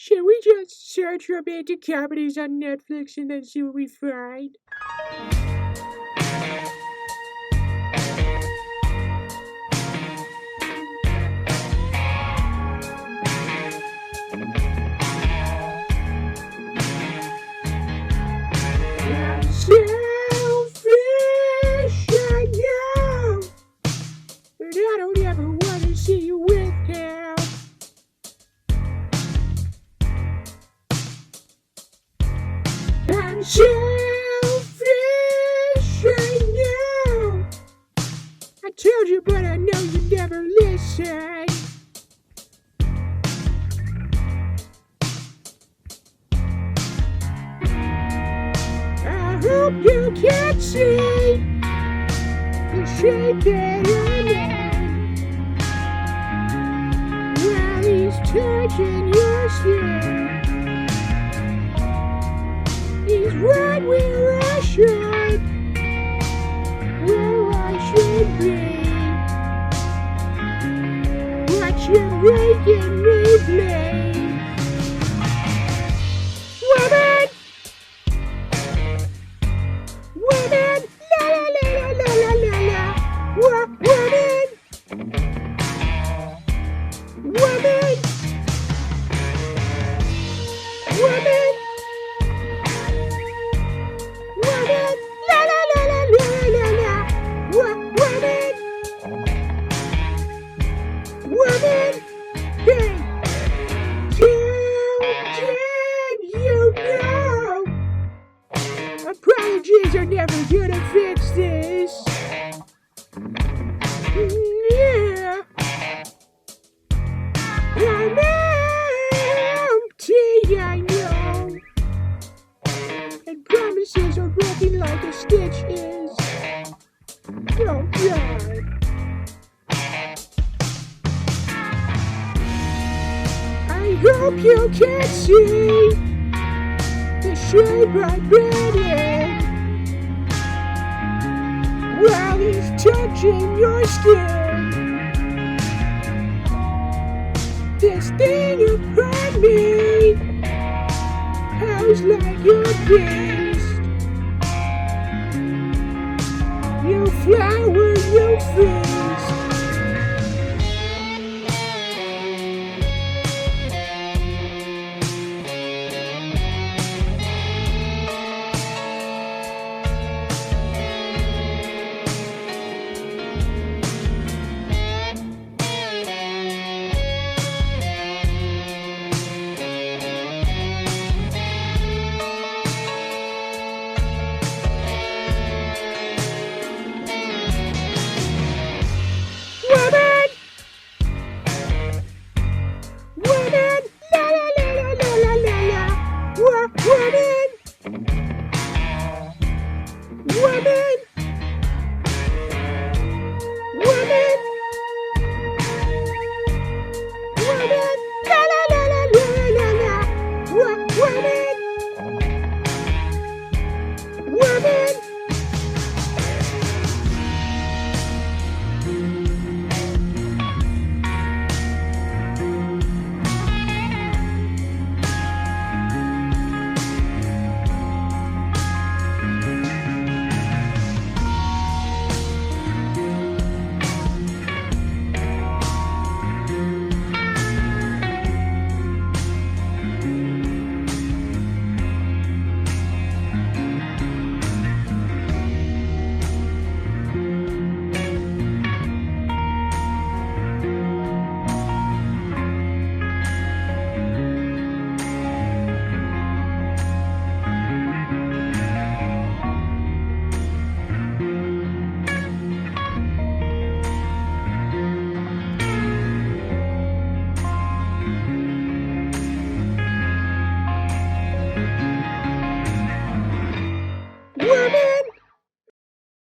Should we just search romantic comedies on Netflix and then see what we find? I'm selfish, I know, but I don't ever want to see you with him. I'm selfish, I know. I told you, but I know you never listen. I hope you can see the shape that I'm in while he's touching your skin. He's right where I should, where I should be. But you're making me bleed. Woman! Woman! La la la la la la la! Woman! Woman! Woman! Woman! La la la la la la la! Woman! Woman! Hey! Did you know? Apologies are never gonna fix this. Yeah. I'm empty, I know. And promises are broken like a stitch is. Oh God. I hope you can see the shape I've been in while he's touching your skin. This thing upon me, how's like your pain.